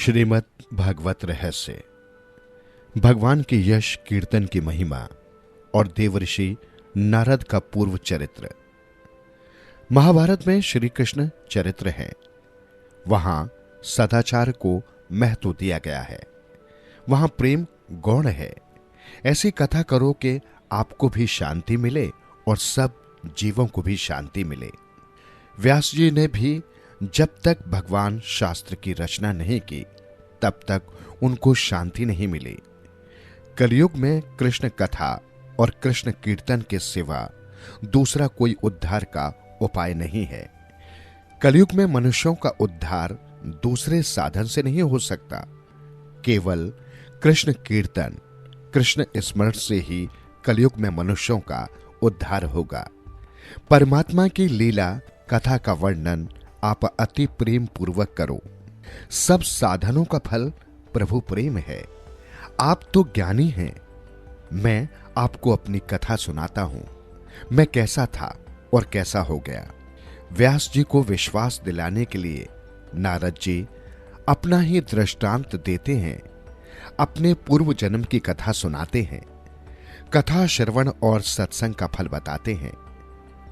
श्रीमद् भागवत रहस्य। भगवान के यश कीर्तन की महिमा और देवर्षि नारद का पूर्व चरित्र। महाभारत में श्री कृष्ण चरित्र है। वहां सदाचार को महत्व दिया गया है, वहां प्रेम गौण है। ऐसी कथा करो कि आपको भी शांति मिले और सब जीवों को भी शांति मिले। व्यास जी ने भी जब तक भगवान शास्त्र की रचना नहीं की तब तक उनको शांति नहीं मिली। कलयुग में कृष्ण कथा और कृष्ण कीर्तन के सिवा दूसरा कोई उद्धार का उपाय नहीं है। कलयुग में मनुष्यों का उद्धार दूसरे साधन से नहीं हो सकता। केवल कृष्ण कीर्तन, कृष्ण स्मरण से ही कलयुग में मनुष्यों का उद्धार होगा। परमात्मा की लीला कथा का वर्णन आप अति प्रेम पूर्वक करो। सब साधनों का फल प्रभु प्रेम है। आप तो ज्ञानी हैं। मैं आपको अपनी कथा सुनाता हूं, मैं कैसा था और कैसा हो गया। व्यास जी को विश्वास दिलाने के लिए नारद जी अपना ही दृष्टांत देते हैं, अपने पूर्व जन्म की कथा सुनाते हैं। कथा श्रवण और सत्संग का फल बताते हैं।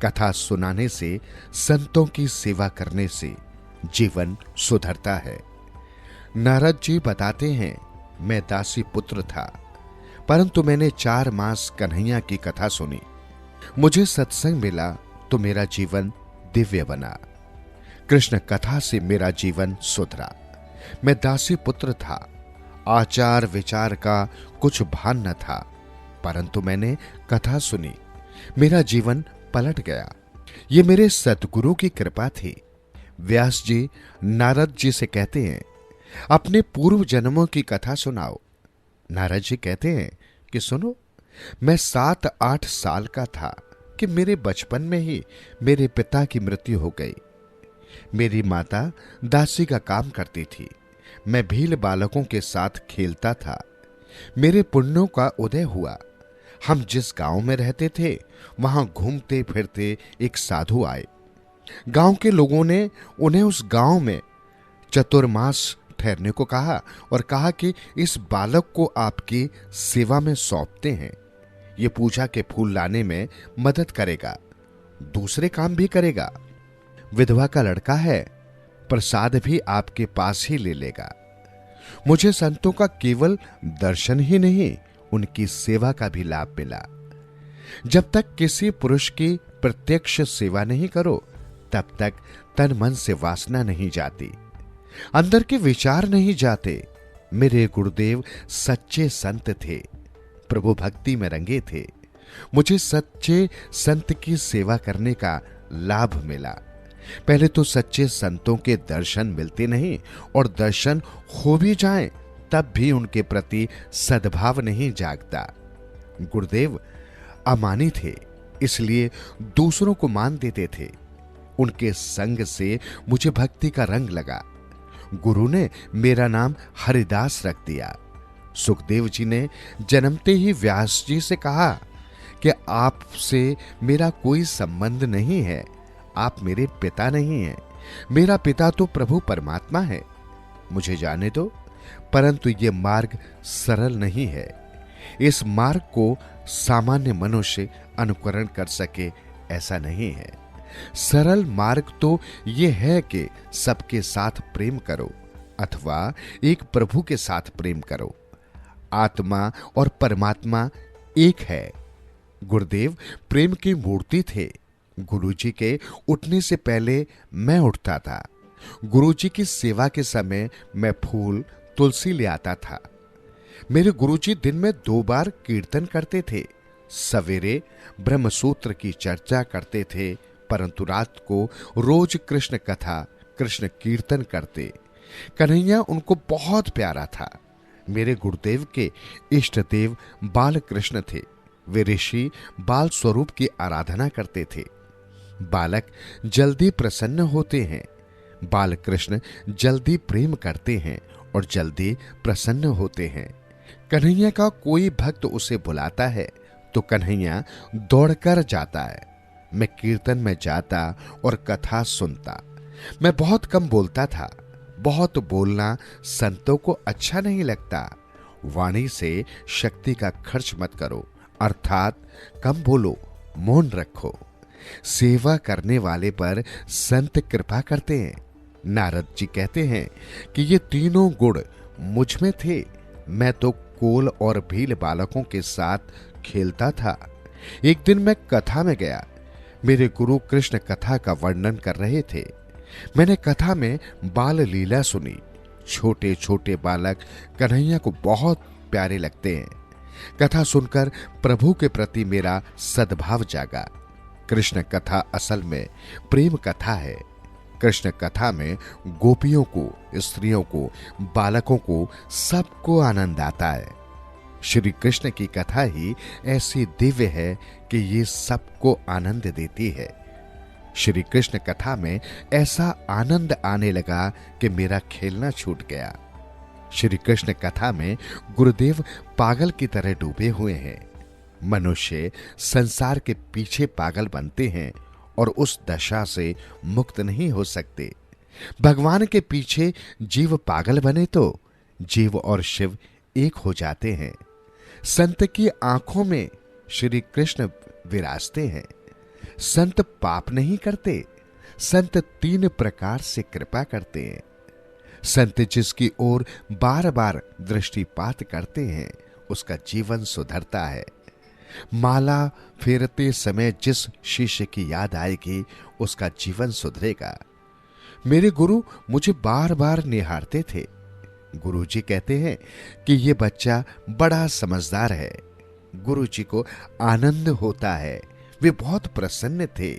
कथा सुनाने से, संतों की सेवा करने से जीवन सुधरता है। नारद जी बताते हैं, मैं दासी पुत्र था, परंतु मैंने 4 मास कन्हैया की कथा सुनी। मुझे सत्संग मिला तो मेरा जीवन दिव्य बना। कृष्ण कथा से मेरा जीवन सुधरा। मैं दासी पुत्र था, आचार विचार का कुछ भान न था, परंतु मैंने कथा सुनी, मेरा जीवन पलट गया। ये मेरे सतगुरु की कृपा थी। व्यास जी नारद जी से कहते हैं, अपने पूर्व जन्मों की कथा सुनाओ। नारद जी कहते हैं कि सुनो, मैं 7-8 साल का था कि मेरे बचपन में ही मेरे पिता की मृत्यु हो गई। मेरी माता दासी का काम करती थी। मैं भील बालकों के साथ खेलता था। मेरे पुण्यों का उदय हुआ। हम जिस गांव में रहते थे वहां घूमते फिरते एक साधु आए। गांव के लोगों ने उन्हें उस गांव में चतुर्मास ठहरने को कहा और कहा कि इस बालक को आपकी सेवा में सौंपते हैं। ये पूजा के फूल लाने में मदद करेगा, दूसरे काम भी करेगा। विधवा का लड़का है, प्रसाद भी आपके पास ही ले लेगा। मुझे संतों का केवल दर्शन ही नहीं, उनकी सेवा का भी लाभ मिला। जब तक किसी पुरुष की प्रत्यक्ष सेवा नहीं करो तब तक तन मन से वासना नहीं जाती, अंदर के विचार नहीं जाते। मेरे गुरुदेव सच्चे संत थे, प्रभु भक्ति में रंगे थे। मुझे सच्चे संत की सेवा करने का लाभ मिला। पहले तो सच्चे संतों के दर्शन मिलते नहीं, और दर्शन हो भी जाएं तब भी उनके प्रति सद्भाव नहीं जागता। गुरुदेव अमानी थे, इसलिए दूसरों को मान देते थे। उनके संग से मुझे भक्ति का रंग लगा। गुरु ने मेरा नाम हरिदास रख दिया। सुखदेव जी ने जन्मते ही व्यास जी से कहा कि आपसे मेरा कोई संबंध नहीं है, आप मेरे पिता नहीं हैं। मेरा पिता तो प्रभु परमात्मा है, मुझे जाने दो। परंतु ये मार्ग सरल नहीं है। इस मार्ग को सामान्य मनुष्य अनुकरण कर सके ऐसा नहीं है। सरल मार्ग तो ये है कि सबके साथ प्रेम करो अथवा एक प्रभु के साथ प्रेम करो। आत्मा और परमात्मा एक है। गुरुदेव प्रेम की मूर्ति थे। गुरुजी के उठने से पहले मैं उठता था। गुरुजी की सेवा के समय मैं फूल तुलसी ले आता था। मेरे गुरुजी दिन में 2 बार कीर्तन करते थे। सवेरे ब्रह्मसूत्र की चर्चा करते थे, परंतु रात को रोज कृष्ण कथा, कृष्ण कीर्तन करते। कन्हैया उनको बहुत प्यारा था। मेरे गुरुदेव के इष्ट देव बाल कृष्ण थे। वे ऋषि बाल स्वरूप की आराधना करते थे। बालक जल्दी प्रसन्न होते हैं। बाल कृष्ण जल्दी प्रेम करते हैं और जल्दी प्रसन्न होते हैं। कन्हैया का कोई भक्त उसे बुलाता है तो कन्हैया दौड़कर जाता है। मैं कीर्तन में जाता और कथा सुनता। मैं बहुत कम बोलता था, बहुत बोलना संतों को अच्छा नहीं लगता। वाणी से शक्ति का खर्च मत करो, अर्थात कम बोलो, मौन रखो। सेवा करने वाले पर संत कृपा करते हैं। नारद जी कहते हैं कि ये तीनों गुण मुझ में थे। मैं तो कोल और भील बालकों के साथ खेलता था। एक दिन मैं कथा में गया। मेरे गुरु कृष्ण कथा का वर्णन कर रहे थे। मैंने कथा में बाल लीला सुनी। छोटे छोटे बालक कन्हैया को बहुत प्यारे लगते हैं। कथा सुनकर प्रभु के प्रति मेरा सद्भाव जागा। कृष्ण कथा असल में प्रेम कथा है। कृष्ण कथा में गोपियों को, स्त्रियों को, बालकों को, सबको आनंद आता है। श्री कृष्ण की कथा ही ऐसी दिव्य है कि ये सबको आनंद देती है। श्री कृष्ण कथा में ऐसा आनंद आने लगा कि मेरा खेलना छूट गया। श्री कृष्ण कथा में गुरुदेव पागल की तरह डूबे हुए हैं। मनुष्य संसार के पीछे पागल बनते हैं और उस दशा से मुक्त नहीं हो सकते। भगवान के पीछे जीव पागल बने तो जीव और शिव एक हो जाते हैं। संत की आंखों में श्री कृष्ण विराजते हैं। संत पाप नहीं करते। संत तीन प्रकार से कृपा करते हैं। संत जिसकी ओर बार बार दृष्टिपात करते हैं उसका जीवन सुधरता है। माला फेरते समय जिस शिष्य की याद आएगी उसका जीवन सुधरेगा। मेरे गुरु मुझे बार बार निहारते थे। गुरुजी कहते हैं कि ये बच्चा बड़ा समझदार है। गुरुजी को आनंद होता है। वे बहुत प्रसन्न थे।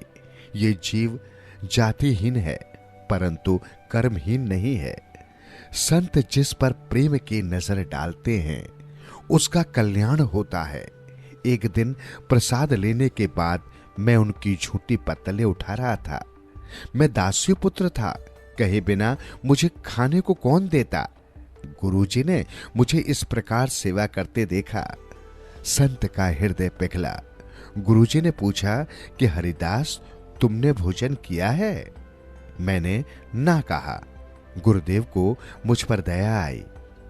ये जीव जातिहीन है परंतु कर्महीन नहीं है। संत जिस पर प्रेम की नजर डालते हैं उसका कल्याण होता है। एक दिन प्रसाद लेने के बाद मैं उनकी झूठी पत्तलें उठा रहा था। मैं दासी पुत्र था, कहे बिना मुझे खाने को कौन देता। गुरुजी ने मुझे इस प्रकार सेवा करते देखा। संत का हृदय पिघला। गुरुजी ने पूछा कि हरिदास तुमने भोजन किया है? मैंने ना कहा। गुरुदेव को मुझ पर दया आई।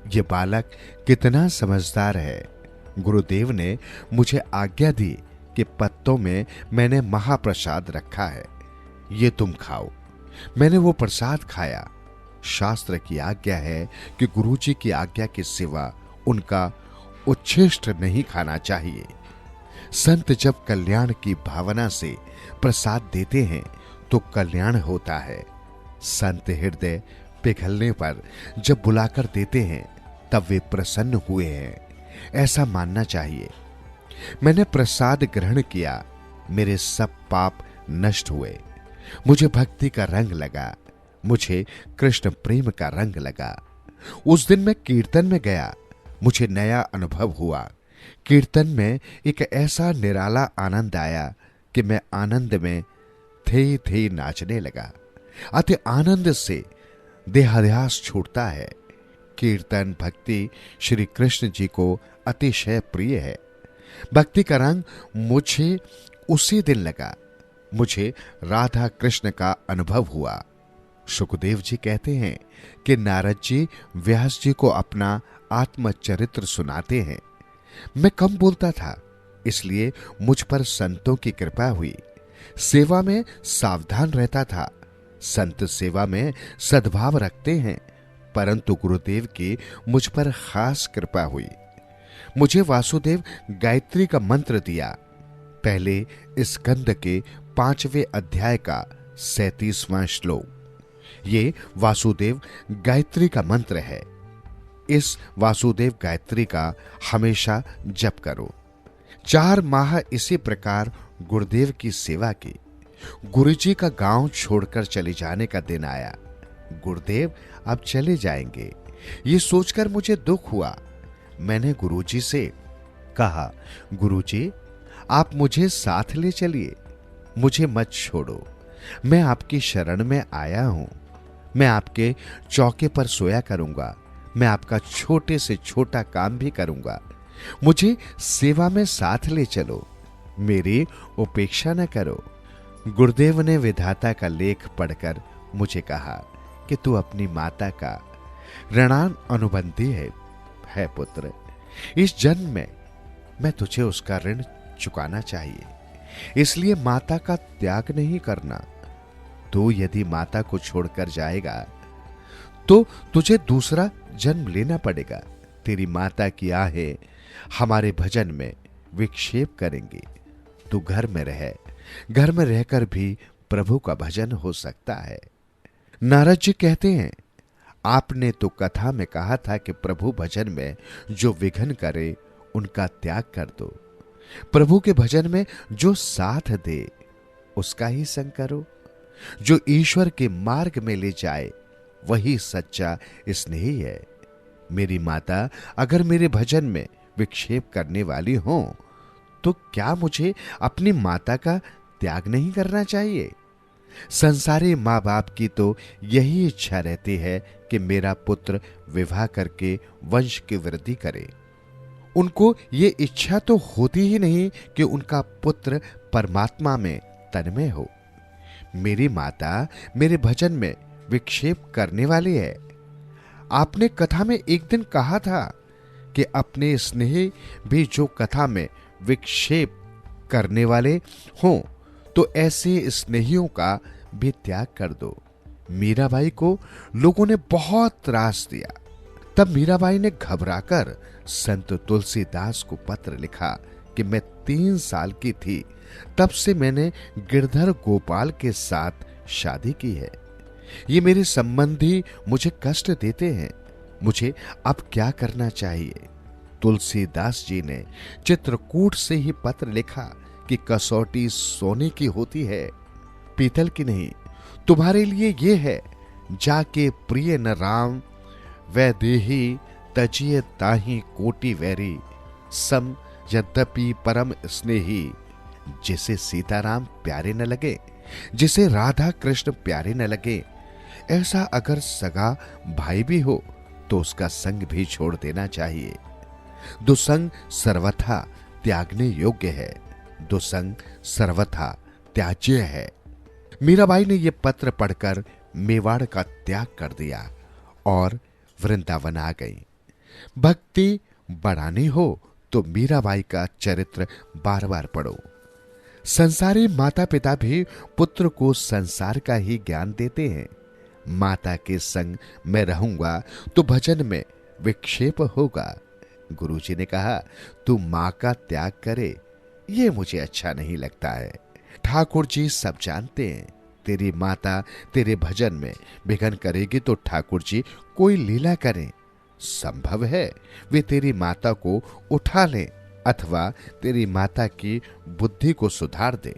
ये बालक कितना समझदार है। गुरुदेव ने मुझे आज्ञा दी कि पत्तों में मैंने महाप्रसाद रखा है, ये तुम खाओ। मैंने वो प्रसाद खाया। शास्त्र की आज्ञा है कि गुरुजी की आज्ञा के सिवा उनका उच्छिष्ट नहीं खाना चाहिए। संत जब कल्याण की भावना से प्रसाद देते हैं तो कल्याण होता है। संत हृदय पिघलने पर जब बुलाकर देते हैं तब वे प्रसन्न हुए हैं, ऐसा मानना चाहिए। मैंने प्रसाद ग्रहण किया। मेरे सब पाप नष्ट हुए। मुझे भक्ति का रंग लगा। मुझे कृष्ण प्रेम का रंग लगा। उस दिन मैं कीर्तन में गया। मुझे नया अनुभव हुआ। कीर्तन में एक ऐसा निराला आनंद आया कि मैं आनंद में थे नाचने लगा। अति आनंद से देहाध्यास छूटता है। कीर्तन भक्ति श्री कृष्ण जी को अतिशय प्रिय है। भक्ति का रंग मुझे उसी दिन लगा। मुझे राधा कृष्ण का अनुभव हुआ। शुकदेव जी कहते हैं कि नारद जी व्यास जी को अपना आत्मचरित्र सुनाते हैं। मैं कम बोलता था, इसलिए मुझ पर संतों की कृपा हुई। सेवा में सावधान रहता था। संत सेवा में सद्भाव रखते हैं, परंतु गुरुदेव की मुझ पर खास कृपा हुई। मुझे वासुदेव गायत्री का मंत्र दिया। पहले स्कंद के 5वें अध्याय का 37वां श्लोक। ये वासुदेव गायत्री का मंत्र है। इस वासुदेव गायत्री का हमेशा जप करो। 4 माह इसी प्रकार गुरुदेव की सेवा की। गुरुजी का गांव छोड़कर चले जाने का दिन आया। गुरुदेव अब चले जाएंगे, ये सोचकर मुझे दुख हुआ। मैंने गुरुजी से कहा, गुरुजी आप मुझे साथ ले चलिए, मुझे मत छोड़ो। मैं आपकी शरण में आया हूं। मैं आपके चौके पर सोया करूंगा। मैं आपका छोटे से छोटा काम भी करूंगा। मुझे सेवा में साथ ले चलो, मेरी उपेक्षा न करो। गुरुदेव ने विधाता का लेख पढ़कर मुझे कहा कि तू अपनी माता का ऋणान अनुबंधी है पुत्र। इस जन्म में मैं तुझे उसका ऋण चुकाना चाहिए, इसलिए माता का त्याग नहीं करना। तो यदि माता को छोड़कर जाएगा तो तुझे दूसरा जन्म लेना पड़ेगा। तेरी माता की आहें हमारे भजन में विक्षेप करेंगी। तू घर में रहकर भी प्रभु का भजन हो सकता है। नारद जी कहते हैं, आपने तो कथा में कहा था कि प्रभु भजन में जो विघ्न करे उनका त्याग कर दो। प्रभु के भजन में जो साथ दे उसका ही संग करो। जो ईश्वर के मार्ग में ले जाए वही सच्चा स्नेही है। मेरी माता अगर मेरे भजन में विक्षेप करने वाली हो तो क्या मुझे अपनी माता का त्याग नहीं करना चाहिए? संसारी माँ बाप की तो यही इच्छा रहती है कि मेरा पुत्र विवाह करके वंश की वृद्धि करे। उनको ये इच्छा तो होती ही नहीं कि उनका पुत्र परमात्मा में तन्मय हो। मेरी माता मेरे भजन में विक्षेप करने वाली है। आपने कथा में एक दिन कहा था कि अपने स्नेही भी जो कथा में विक्षेप करने वाले हों तो ऐसे स्नेहियों का भी त्याग कर दो। मीराबाई को लोगों ने बहुत त्रास दिया। तब मीराबाई ने घबराकर संत तुलसीदास को पत्र लिखा कि मैं 3 साल की थी तब से मैंने गिरधर गोपाल के साथ शादी की है। ये मेरे संबंधी मुझे कष्ट देते हैं, मुझे अब क्या करना चाहिए? तुलसीदास जी ने चित्रकूट से ही पत्र लिखा कि कसौटी सोने की होती है, पीतल की नहीं। तुम्हारे लिए ये है, जाके प्रिय न राम वैदेही तजिए ताही कोटि वैरी सम यद्यपि परम स्नेही। जिसे सीताराम प्यारे न लगे, जिसे राधा कृष्ण प्यारे न लगे, ऐसा अगर सगा भाई भी हो तो उसका संग भी छोड़ देना चाहिए। दुसंग सर्वथा त्यागने योग्य है, दुसंग सर्वथा त्याज्य है। मीराबाई ने यह पत्र पढ़कर मेवाड़ का त्याग कर दिया और वृंदावन आ गई। भक्ति बढ़ानी हो तो मीराबाई का चरित्र बार बार पढ़ो। संसारी माता पिता भी पुत्र को संसार का ही ज्ञान देते हैं। माता के संग मैं रहूंगा तो भजन में विक्षेप होगा। गुरुजी ने कहा, तू मां का त्याग करे, ये मुझे अच्छा नहीं लगता है। ठाकुर जी सब जानते हैं, तेरी माता तेरे भजन में विघ्न करेगी तो ठाकुर जी कोई लीला करें। संभव है वे तेरी माता को उठा लें अथवा तेरी माता की बुद्धि को सुधार दे।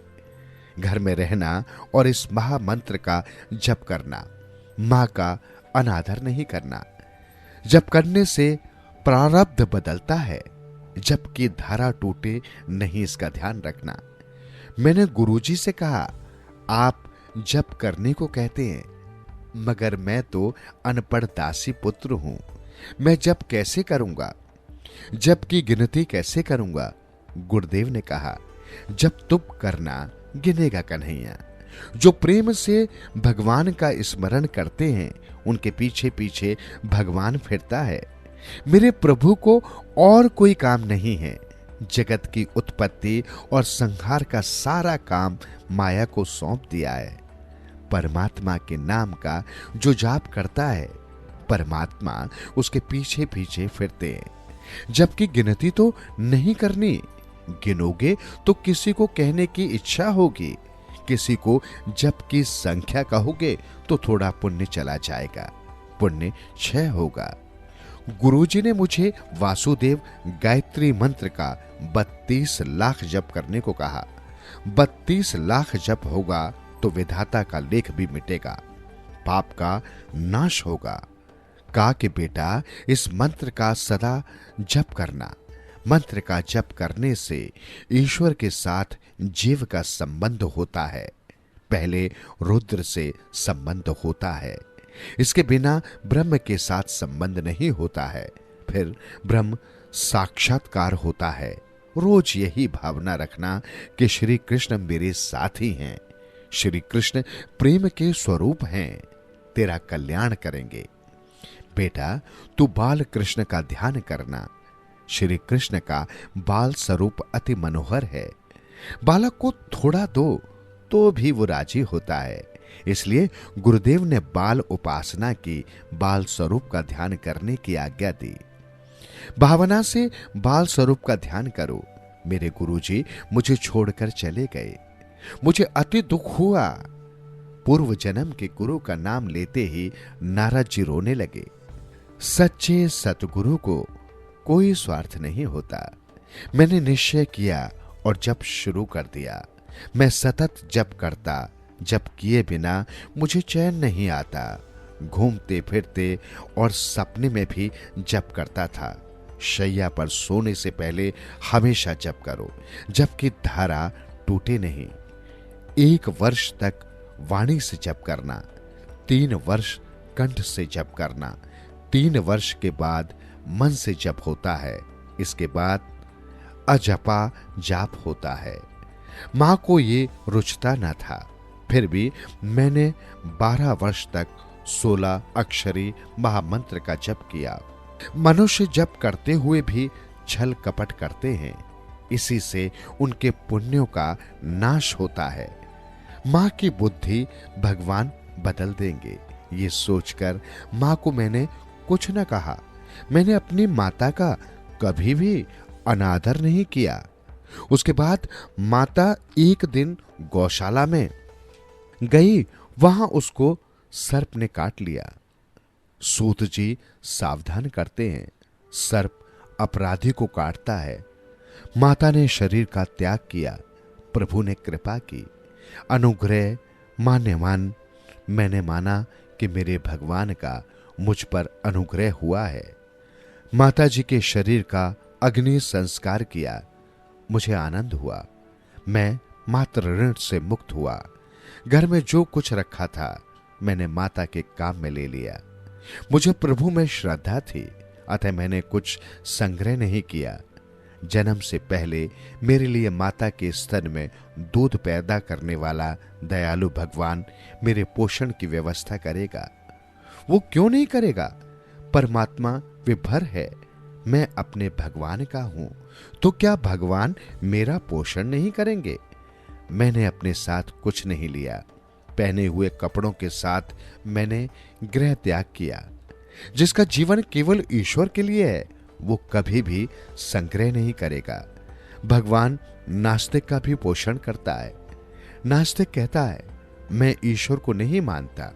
घर में रहना और इस महामंत्र का जप करना, मां का अनादर नहीं करना। जप करने से प्रारब्ध बदलता है, जबकि धारा टूटे नहीं, इसका ध्यान रखना। मैंने गुरुजी से कहा, आप जप करने को कहते हैं, मगर मैं तो अनपढ़ दासी पुत्र हूं, मैं जप कैसे करूंगा, जप की गिनती कैसे करूंगा? गुरुदेव ने कहा, जब तुम करना गिनेगा कन्हैया। जो प्रेम से भगवान का स्मरण करते हैं उनके पीछे पीछे भगवान फिरता है। मेरे प्रभु को और कोई काम नहीं है। जगत की उत्पत्ति और संहार का सारा काम माया को सौंप दिया है। परमात्मा के नाम का जो जाप करता है, परमात्मा उसके पीछे पीछे फिरते हैं। जबकि गिनती तो नहीं करनी, गिनोगे तो किसी को कहने की इच्छा होगी, किसी को जप की संख्या कहोगे तो थोड़ा पुण्य चला जाएगा, पुण्य क्षय होगा। गुरुजी ने मुझे वासुदेव गायत्री मंत्र का 32 लाख जप करने को कहा। 32 लाख जप होगा तो विधाता का लेख भी मिटेगा, पाप का नाश होगा। कहा कि बेटा, इस मंत्र का सदा जप करना। मंत्र का जप करने से ईश्वर के साथ जीव का संबंध होता है। पहले रुद्र से संबंध होता है, इसके बिना ब्रह्म के साथ संबंध नहीं होता है। फिर ब्रह्म साक्षात्कार होता है। रोज यही भावना रखना कि श्री कृष्ण मेरे साथी हैं। श्री कृष्ण प्रेम के स्वरूप हैं। तेरा कल्याण करेंगे। बेटा, तू बाल कृष्ण का ध्यान करना। श्री कृष्ण का बाल स्वरूप अति मनोहर है। बालक को थोड़ा दो तो भी वो राजी होता है। इसलिए गुरुदेव ने बाल उपासना की, बाल स्वरूप का ध्यान करने की आज्ञा दी। भावना से बाल स्वरूप का ध्यान करो। मेरे गुरुजी मुझे छोड़कर चले गए। मुझे अति दुख हुआ। पूर्व जन्म के गुरु का नाम लेते ही नारद जी रोने लगे। सच्चे सतगुरु को कोई स्वार्थ नहीं होता। मैंने निश्चय किया और जप शुरू कर दिया। मैं सतत जप करता। जप किए बिना मुझे चैन नहीं आता। घूमते फिरते और सपने में भी जप करता था। शैया पर सोने से पहले हमेशा जप करो, जबकि धारा टूटे नहीं। 1 वर्ष तक वाणी से जप करना, 3 वर्ष कंठ से जप करना, 3 वर्ष के बाद मन से जप होता है। इसके बाद अजपा जाप होता है। मां को ये रुचता न था, फिर भी मैंने 12 वर्ष तक 16 अक्षरी महामंत्र का जप किया। मनुष्य जप करते हुए भी छल कपट करते हैं, इसी से उनके पुण्यों का नाश होता है। मां की बुद्धि भगवान बदल देंगे, ये सोचकर मां को मैंने कुछ न कहा। मैंने अपनी माता का कभी भी अनादर नहीं किया। उसके बाद माता एक दिन गौशाला में गई, वहां उसको सर्प ने काट लिया। सूत जी सावधान करते हैं, सर्प अपराधी को काटता है। माता ने शरीर का त्याग किया। प्रभु ने कृपा की, अनुग्रह मान्यमान। मैंने माना कि मेरे भगवान का मुझ पर अनुग्रह हुआ है। माता जी के शरीर का अग्नि संस्कार किया। मुझे आनंद हुआ। मैं मातृ ऋण से मुक्त हुआ। घर में जो कुछ रखा था मैंने माता के काम में ले लिया। मुझे प्रभु में श्रद्धा थी, अतः मैंने कुछ संग्रह नहीं किया। जन्म से पहले मेरे लिए माता के स्तन में दूध पैदा करने वाला दयालु भगवान मेरे पोषण की व्यवस्था करेगा। वो क्यों नहीं करेगा? परमात्मा विभर है, मैं अपने भगवान का हूं, तो क्या भगवान मेरा पोषण नहीं करेंगे? मैंने अपने साथ कुछ नहीं लिया। पहने हुए कपड़ों के साथ मैंने गृह त्याग किया। जिसका जीवन केवल ईश्वर के लिए है वो कभी भी संग्रह नहीं करेगा। भगवान नास्तिक का भी पोषण करता है। नास्तिक कहता है मैं ईश्वर को नहीं मानता,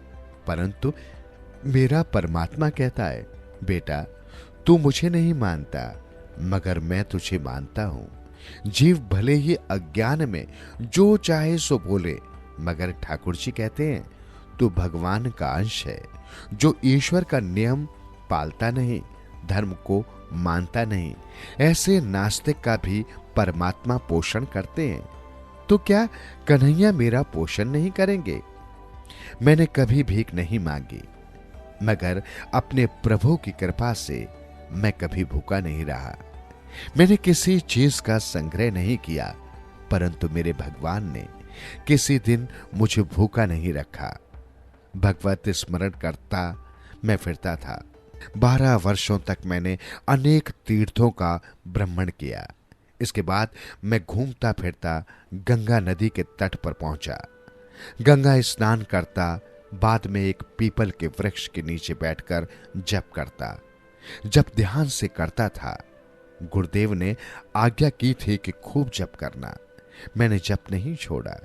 परंतु मेरा परमात्मा कहता है बेटा तू मुझे नहीं मानता मगर मैं तुझे मानता हूं। जीव भले ही अज्ञान में जो चाहे सो बोले, मगर ठाकुर जी कहते हैं तू भगवान का अंश है। जो ईश्वर का नियम पालता नहीं, धर्म को मानता नहीं, ऐसे नास्तिक का भी परमात्मा पोषण करते हैं। तो क्या कन्हैया मेरा पोषण नहीं करेंगे? मैंने कभी भीख नहीं मांगी, मगर अपने प्रभु की कृपा से मैं कभी भूखा नहीं रहा। मैंने किसी चीज का संग्रह नहीं किया, परंतु मेरे भगवान ने किसी दिन मुझे भूखा नहीं रखा। भगवत स्मरण करता मैं फिरता था। 12 वर्षों तक मैंने अनेक तीर्थों का भ्रमण किया। इसके बाद मैं घूमता फिरता गंगा नदी के तट पर पहुंचा। गंगा स्नान करता, बाद में एक पीपल के वृक्ष के नीचे बैठकर जप करता। जब ध्यान से करता था, गुरुदेव ने आज्ञा की थी कि खूब जप करना। मैंने जप नहीं छोड़ा।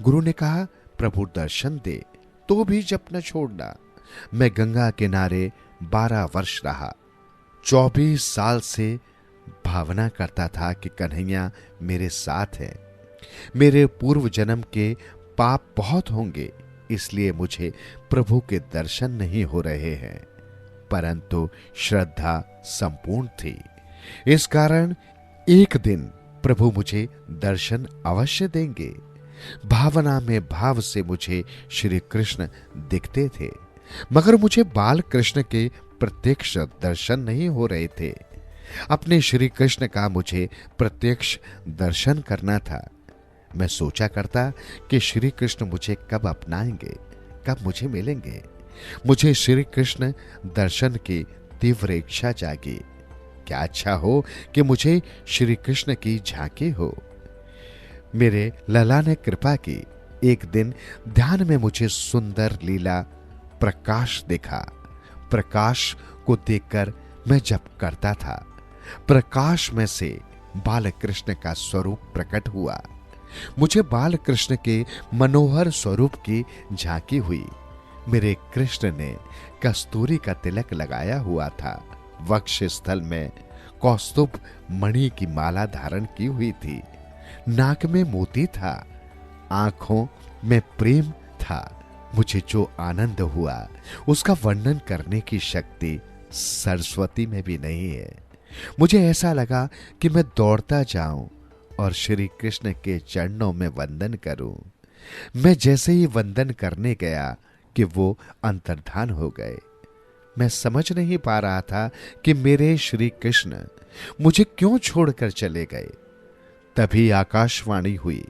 गुरु ने कहा प्रभु दर्शन दे तो भी जप न छोड़ना। मैं गंगा किनारे 12 वर्ष रहा। 24 साल से भावना करता था कि कन्हैया मेरे साथ है। मेरे पूर्व जन्म के पाप बहुत होंगे, इसलिए मुझे प्रभु के दर्शन नहीं हो रहे हैं, परंतु श्रद्धा संपूर्ण थी। इस कारण एक दिन प्रभु मुझे दर्शन अवश्य देंगे। भावना में भाव से मुझे श्री कृष्ण दिखते थे, मगर मुझे बाल कृष्ण के प्रत्यक्ष दर्शन नहीं हो रहे थे। अपने श्री कृष्ण का मुझे प्रत्यक्ष दर्शन करना था। मैं सोचा करता कि श्री कृष्ण मुझे कब अपनाएंगे, कब मुझे मिलेंगे। मुझे श्री कृष्ण दर्शन की तीव्र इच्छा जागी। क्या अच्छा हो कि मुझे श्री कृष्ण की झांकी हो। मेरे लला ने कृपा की। एक दिन ध्यान में मुझे सुंदर लीला प्रकाश दिखा। प्रकाश को देखकर मैं जप करता था। प्रकाश में से बाल कृष्ण का स्वरूप प्रकट हुआ। मुझे बाल कृष्ण के मनोहर स्वरूप की झांकी हुई। मेरे कृष्ण ने कस्तूरी का तिलक लगाया हुआ था। वक्ष स्थल में कौस्तुभ मणि की माला धारण की हुई थी। नाक में मोती था। आंखों में प्रेम था। मुझे जो आनंद हुआ उसका वर्णन करने की शक्ति सरस्वती में भी नहीं है। मुझे ऐसा लगा कि मैं दौड़ता जाऊं और श्री कृष्ण के चरणों में वंदन करूं। मैं जैसे ही वंदन करने गया कि वो अंतर्धान हो गए। मैं समझ नहीं पा रहा था कि मेरे श्री कृष्ण मुझे क्यों छोड़कर चले गए। तभी आकाशवाणी हुई,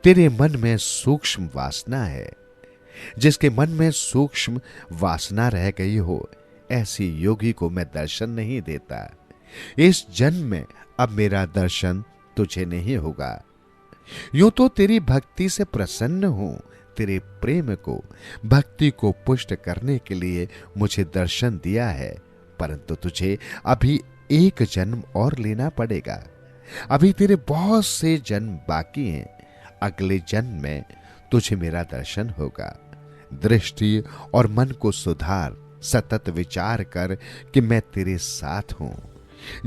तेरे मन में सूक्ष्म वासना है। जिसके मन में सूक्ष्म वासना रह गई हो, ऐसी योगी को मैं दर्शन नहीं देता। इस जन्म में अब मेरा दर्शन तुझे नहीं होगा। यूं तो तेरी भक्ति से प्रसन्न हूं। तेरे प्रेम को, भक्ति को पुष्ट करने के लिए मुझे दर्शन दिया है, परंतु तुझे अभी एक जन्म और लेना पड़ेगा। अभी तेरे बहुत से जन्म बाकी हैं। अगले जन्म में तुझे मेरा दर्शन होगा। दृष्टि और मन को सुधार, सतत विचार कर कि मैं तेरे साथ हूं।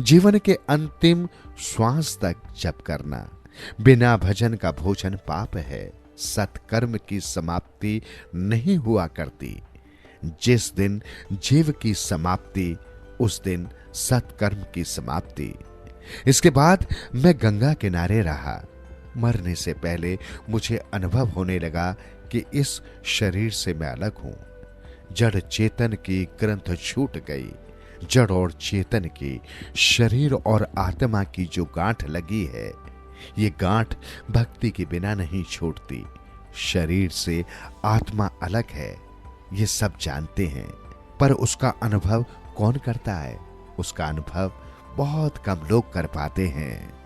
जीवन के अंतिम श्वास तक जप करना। बिना भजन का भोजन पाप है। सत्कर्म की समाप्ति नहीं हुआ करती। जिस दिन जीव की समाप्ति, उस दिन सत्कर्म की समाप्ति। इसके बाद मैं गंगा किनारे रहा। मरने से पहले मुझे अनुभव होने लगा कि इस शरीर से मैं अलग हूं। जड़ चेतन की ग्रंथ छूट गई। जड़ और चेतन की, शरीर और आत्मा की जो गांठ लगी है, ये गांठ भक्ति के बिना नहीं छूटती। शरीर से आत्मा अलग है, ये सब जानते हैं, पर उसका अनुभव कौन करता है? उसका अनुभव बहुत कम लोग कर पाते हैं।